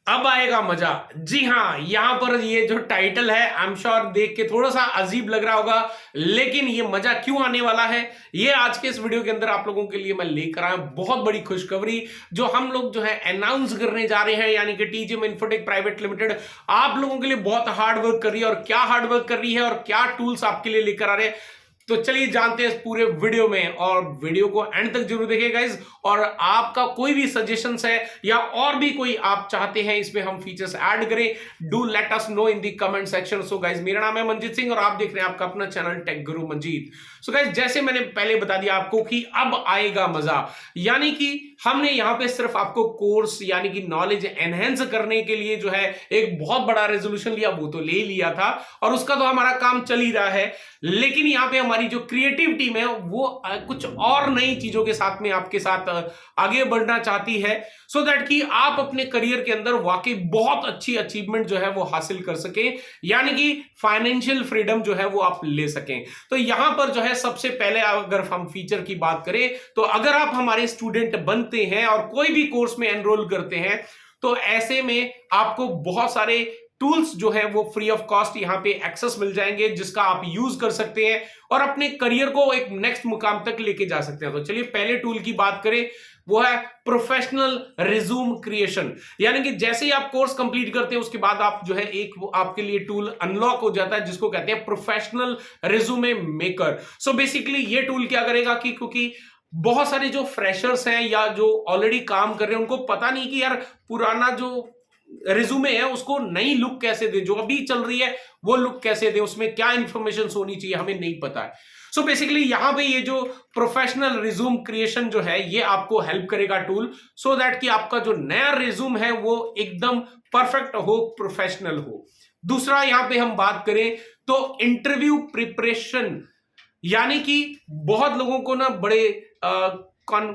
अब आएगा मजा। जी हाँ, यहां पर ये जो टाइटल है आई एम श्योर देख के थोड़ा सा अजीब लग रहा होगा, लेकिन ये मजा क्यों आने वाला है ये आज के इस वीडियो के अंदर आप लोगों के लिए मैं लेकर आया हूं। बहुत बड़ी खुशखबरी जो हम लोग जो है अनाउंस करने जा रहे हैं, यानी कि टीजीएम इन्फोटेक प्राइवेट लिमिटेड आप लोगों के लिए बहुत हार्ड वर्क कर रही है। और क्या हार्ड वर्क कर रही है और क्या टूल्स आपके लिए लेकर आ रहे हैं, तो चलिए जानते हैं इस पूरे वीडियो में। और वीडियो को एंड तक जरूर देखिए गाइस। और आपका कोई भी सजेशंस है या और भी कोई आप चाहते हैं इसमें हम फीचर्स ऐड करें, do let us know in the comment section. So guys, मेरा नाम है मंजीत सिंह और आप देख रहे हैं आपका अपना चैनल टेक गुरु मंजीत। सो गाइस, जैसे मैंने पहले बता दिया आपको कि अब आएगा मजा, यानी कि हमने यहां पे सिर्फ आपको कोर्स यानी कि नॉलेज एनहेंस करने के लिए जो है एक बहुत बड़ा रेजोल्यूशन लिया, वो तो ले लिया था और उसका तो हमारा काम चल ही रहा है। लेकिन यहां पे हमारी जो क्रिएटिव टीम है वो कुछ और नई चीजों के साथ में आपके साथ आगे बढ़ना चाहती है, सो दैट कि आप अपने करियर के अंदर वाकई बहुत अच्छी अचीवमेंट जो है वो हासिल कर सके, यानी कि फाइनेंशियल फ्रीडम जो है वो आप ले सकें। तो यहां पर जो है सबसे पहले अगर हम फीचर की बात करें तो अगर आप हमारे स्टूडेंट बनते हैं और कोई भी कोर्स में एनरोल करते हैं तो ऐसे में आपको बहुत सारे टूल्स जो है वो फ्री ऑफ कॉस्ट यहां पे एक्सेस मिल जाएंगे, जिसका आप यूज कर सकते हैं और अपने करियर को एक नेक्स्ट मुकाम तक लेके जा सकते हैं। तो चलिए पहले टूल की बात करें, वो है प्रोफेशनल रिज्यूम क्रिएशन। यानी कि जैसे ही आप कोर्स कंप्लीट करते हैं उसके बाद आप जो है एक आपके लिए टूल अनलॉक हो जाता है जिसको कहते हैं professional resume maker. So basically ये टूल क्या करेगा कि क्योंकि बहुत सारे जो फ्रेशर्स हैं या जो ऑलरेडी काम कर रहे हैं उनको पता नहीं कि यार पुराना जो रिज्यूमे है उसको नई लुक कैसे दे, जो अभी चल रही है वो लुक कैसे दे, उसमें क्या इंफॉर्मेशन होनी चाहिए हमें नहीं पता है। सो बेसिकली यहां पे ये जो प्रोफेशनल रिज्यूम क्रिएशन जो है ये आपको हेल्प करेगा टूल, सो दैट कि आपका जो नया रिज्यूम है वो एकदम परफेक्ट हो, प्रोफेशनल हो। दूसरा यहां पे हम बात करें तो इंटरव्यू प्रिपरेशन, यानी कि बहुत लोगों को ना बड़े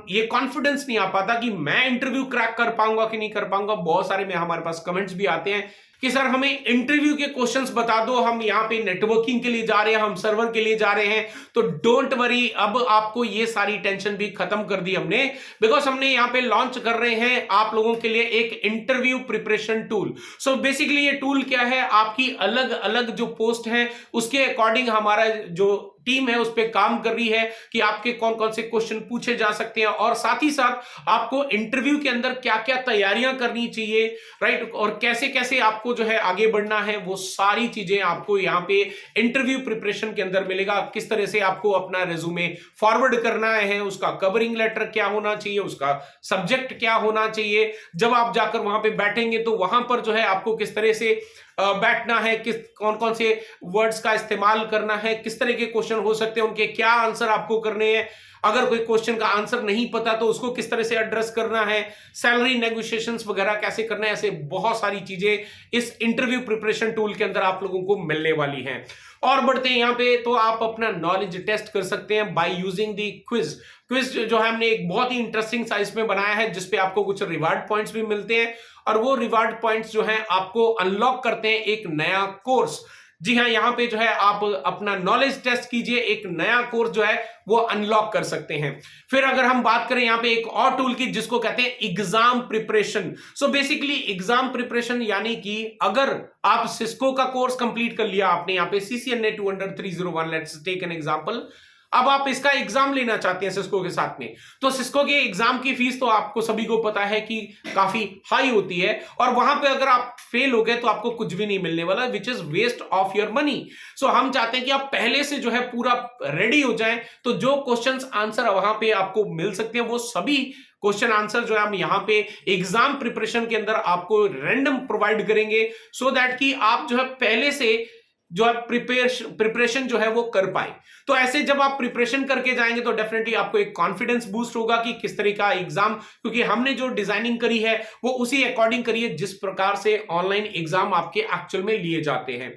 ये कॉन्फिडेंस नहीं आ पाता कि मैं इंटरव्यू क्रैक कर पाऊंगा कि नहीं कर पाऊंगा। बहुत सारे में हमारे पास कमेंट्स भी आते हैं कि सर हमें इंटरव्यू के क्वेश्चंस बता दो, हम यहाँ पे नेटवर्किंग के लिए जा रहे हैं, हम सर्वर के लिए जा रहे हैं। तो डोंट वरी, अब आपको ये सारी टेंशन भी खत्म कर दी हमने, बिकॉज हमने यहाँ पे लॉन्च कर रहे हैं आप लोगों के लिए एक interview preparation tool. So basically ये टूल क्या है, आपकी अलग अलग जो पोस्ट है उसके अकॉर्डिंग हमारा जो टीम है उस पर काम कर रही है कि आपके कौन कौन से क्वेश्चन पूछे जा सकते हैं और साथ ही साथ आपको इंटरव्यू के अंदर क्या क्या तैयारियां करनी चाहिए, राइट, और कैसे कैसे आपको जो है आगे बढ़ना है, वो सारी चीजें आपको यहाँ पे इंटरव्यू प्रिपरेशन के अंदर मिलेगा। किस तरह से आपको अपना रिज्यूमे फॉरवर्ड करना है, उसका कवरिंग लेटर क्या होना चाहिए, उसका सब्जेक्ट क्या होना चाहिए, जब आप जाकर वहां पे बैठेंगे तो वहां पर जो है आपको किस तरह से बैठना है, किस कौन कौन से वर्ड्स का इस्तेमाल करना है, किस तरह के क्वेश्चन हो सकते हैं, उनके क्या आंसर आपको करने हैं, अगर कोई क्वेश्चन का आंसर नहीं पता तो उसको किस तरह से एड्रेस करना है, सैलरी नेगोशिएशंस वगैरह कैसे करना है, ऐसे बहुत सारी चीजें इस इंटरव्यू प्रिपरेशन टूल के अंदर आप लोगों को मिलने वाली हैं। और बढ़ते हैं यहाँ पे, तो आप अपना नॉलेज टेस्ट कर सकते हैं by using the quiz. Quiz जो है हमने एक बहुत ही इंटरेस्टिंग साइज में बनाया है जिसपे आपको कुछ रिवार्ड पॉइंट्स भी मिलते हैं और वो रिवार्ड पॉइंट्स जो है आपको अनलॉक करते हैं एक नया कोर्स। जी हाँ, यहाँ पे जो है आप अपना नॉलेज टेस्ट कीजिए, एक नया कोर्स जो है वो अनलॉक कर सकते हैं। फिर अगर हम बात करें यहाँ पे एक और टूल की जिसको कहते हैं exam preparation. So basically exam preparation यानी कि अगर आप सिस्को का कोर्स कंप्लीट कर लिया आपने, यहाँ पे CCNA 200-301, let's take an example, अब आप इसका एग्जाम लेना चाहते हैं सिस्को के साथ में, तो सिस्को के एग्जाम की फीस तो आपको सभी को पता है कि काफी हाई होती है और वहां पे अगर आप फेल हो गए तो आपको कुछ भी नहीं मिलने वाला, which is waste of your money. So हम चाहते हैं कि आप पहले से जो है पूरा रेडी हो जाएं, तो जो क्वेश्चंस आंसर वहां पे आपको मिल सकते हैं वो सभी क्वेश्चन आंसर जो है हम यहाँ पे एग्जाम प्रिपरेशन के अंदर आपको रैंडम प्रोवाइड करेंगे, सो दैट कि आप जो है पहले से जो है प्रिपरेशन जो है वो कर पाए। तो ऐसे जब आप प्रिपरेशन करके जाएंगे तो डेफिनेटली आपको एक कॉन्फिडेंस बूस्ट होगा कि किस तरह का एग्जाम, क्योंकि हमने जो डिजाइनिंग करी है वो उसी अकॉर्डिंग करी है जिस प्रकार से ऑनलाइन एग्जाम आपके एक्चुअल में लिए जाते हैं।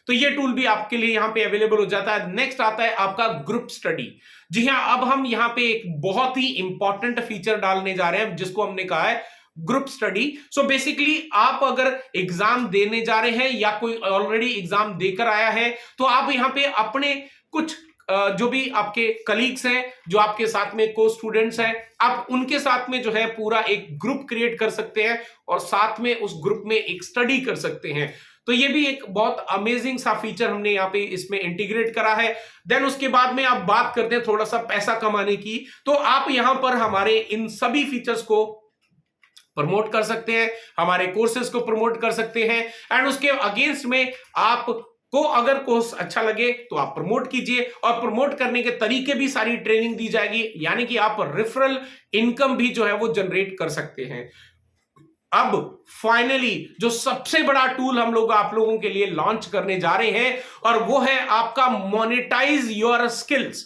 तो ये टूल भी आपके लिए यहाँ पे अवेलेबल हो जाता है। नेक्स्ट आता है आपका ग्रुप स्टडी। जी हाँ, अब हम यहाँ पे एक बहुत ही इंपॉर्टेंट फीचर डालने जा रहे हैं जिसको हमने कहा है ग्रुप स्टडी। सो बेसिकली आप अगर एग्जाम देने जा रहे हैं या कोई ऑलरेडी एग्जाम देकर आया है तो आप यहाँ पे अपने कुछ जो भी आपके कलीग्स हैं, जो आपके साथ में को स्टूडेंट्स हैं, आप उनके साथ में जो है पूरा एक ग्रुप क्रिएट कर सकते हैं और साथ में उस ग्रुप में एक स्टडी कर सकते हैं। तो ये भी एक बहुत अमेजिंग सा फीचर हमने यहाँ पे इसमें इंटीग्रेट करा है। देन उसके बाद में आप बात करते हैं थोड़ा सा पैसा कमाने की, तो आप यहां पर हमारे इन सभी फीचर्स को प्रमोट कर सकते हैं, हमारे कोर्सेज को प्रमोट कर सकते हैं एंड उसके अगेंस्ट में आप को अगर कोर्स अच्छा लगे तो आप प्रमोट कीजिए और प्रमोट करने के तरीके भी सारी ट्रेनिंग दी जाएगी, यानी कि आप रेफरल इनकम भी जो है वो जनरेट कर सकते हैं। अब फाइनली जो सबसे बड़ा टूल हम लोग आप लोगों के लिए लॉन्च करने जा रहे हैं और वो है आपका मोनेटाइज योर स्किल्स।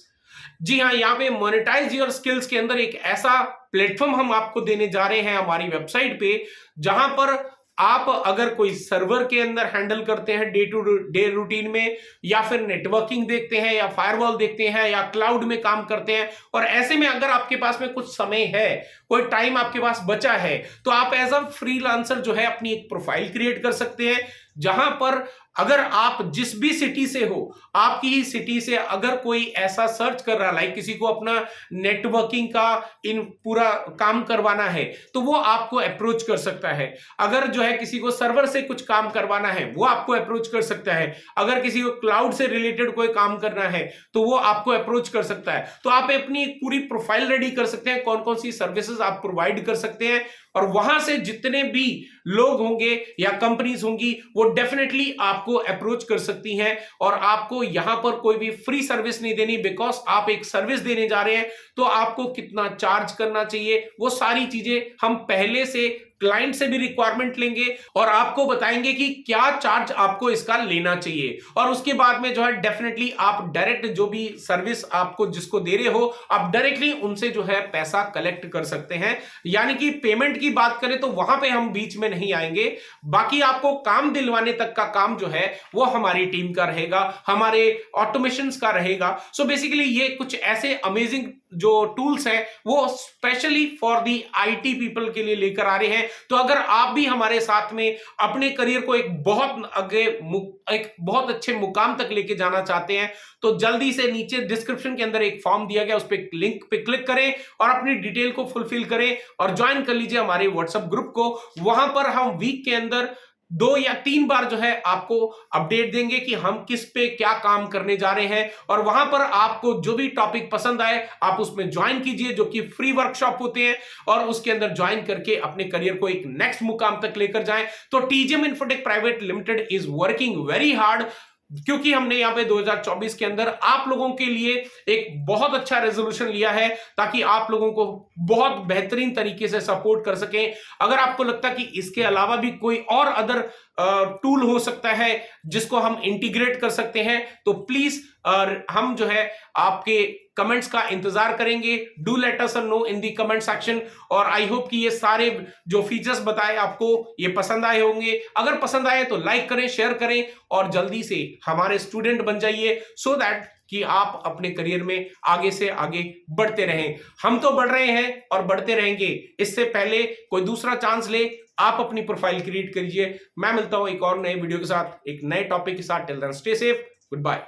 जी हाँ, यहाँ पे मोनेटाइज योर स्किल्स के अंदर एक ऐसा प्लेटफॉर्म हम आपको देने जा रहे हैं हमारी वेबसाइट पे, जहां पर आप अगर कोई सर्वर के अंदर हैंडल करते हैं डे टू डे रूटीन में, या फिर नेटवर्किंग देखते हैं, या फायरवॉल देखते हैं, या क्लाउड में काम करते हैं, और ऐसे में अगर आपके पास में कुछ समय है, कोई टाइम आपके पास बचा है, तो आप एज अ फ्रीलांसर जो है अपनी एक प्रोफाइल क्रिएट कर सकते हैं, जहां पर अगर आप जिस भी सिटी से हो, आपकी ही सिटी से अगर कोई ऐसा सर्च कर रहा, लाइक किसी को अपना नेटवर्किंग का इन पूरा काम करवाना है, तो वो आपको अप्रोच कर सकता है। अगर जो है किसी को सर्वर से कुछ काम करवाना है, वो आपको अप्रोच कर सकता है। अगर किसी को क्लाउड से रिलेटेड कोई काम करना है, तो वो आपको अप्रोच कर सकता है। तो आप अपनी पूरी प्रोफाइल रेडी कर सकते हैं, कौन कौन सी सर्विसेज आप प्रोवाइड कर सकते हैं, और वहां से जितने भी लोग होंगे या कंपनीज होंगी वो डेफिनेटली आपको अप्रोच कर सकती हैं। और आपको यहां पर कोई भी फ्री सर्विस नहीं देनी, बिकॉज आप एक सर्विस देने जा रहे हैं, तो आपको कितना चार्ज करना चाहिए वो सारी चीजें हम पहले से क्लाइंट से भी रिक्वायरमेंट लेंगे और आपको बताएंगे कि क्या चार्ज आपको इसका लेना चाहिए। और उसके बाद में जो है डेफिनेटली आप डायरेक्ट जो भी सर्विस आपको जिसको दे रहे हो, आप डायरेक्टली उनसे जो है पैसा कलेक्ट कर सकते हैं। यानी कि पेमेंट की बात करें तो वहां पे हम बीच में नहीं आएंगे, बाकी आपको काम दिलवाने तक का काम जो है वो हमारी टीम का रहेगा, हमारे ऑटोमेशन का रहेगा। सो बेसिकली ये कुछ ऐसे अमेजिंग जो टूल्स हैं वो specially for the IT people के लिए लेकर आ रहे हैं। तो अगर आप भी हमारे साथ में अपने करियर को एक बहुत अच्छे मुकाम तक लेके जाना चाहते हैं, तो जल्दी से नीचे डिस्क्रिप्शन के अंदर एक फॉर्म दिया गया, उस पर लिंक पे क्लिक करें और अपनी डिटेल को फुलफिल करें और ज्वाइन कर लीजिए हमारे व्हाट्सएप ग्रुप को। वहां पर हम वीक के अंदर 2 या 3 बार जो है आपको अपडेट देंगे कि हम किस पे क्या काम करने जा रहे हैं, और वहां पर आपको जो भी टॉपिक पसंद आए आप उसमें ज्वाइन कीजिए, जो कि फ्री वर्कशॉप होते हैं, और उसके अंदर ज्वाइन करके अपने करियर को एक नेक्स्ट मुकाम तक लेकर जाएं। तो TGM Infotech private limited is working very hard, क्योंकि हमने यहाँ पे 2024 के अंदर आप लोगों के लिए एक बहुत अच्छा रेजोल्यूशन लिया है, ताकि आप लोगों को बहुत बेहतरीन तरीके से सपोर्ट कर सकें। अगर आपको लगता कि इसके अलावा भी कोई और अदर टूल हो सकता है जिसको हम इंटीग्रेट कर सकते हैं, तो प्लीज हम जो है आपके कमेंट्स का इंतजार करेंगे। Do let us know in the comment section. और आई होप कि ये सारे जो फीचर्स बताए आपको ये पसंद आए होंगे। अगर पसंद आए तो लाइक करें, शेयर करें और जल्दी से हमारे स्टूडेंट बन जाइए, सो दैट कि आप अपने करियर में आगे से आगे बढ़ते रहें। हम तो बढ़ रहे हैं और बढ़ते रहेंगे। इससे पहले कोई दूसरा चांस ले, आप अपनी प्रोफाइल क्रिएट करिए। मैं मिलता हूं एक और नए वीडियो के साथ, एक नए टॉपिक के साथ। Till then stay safe, good bye.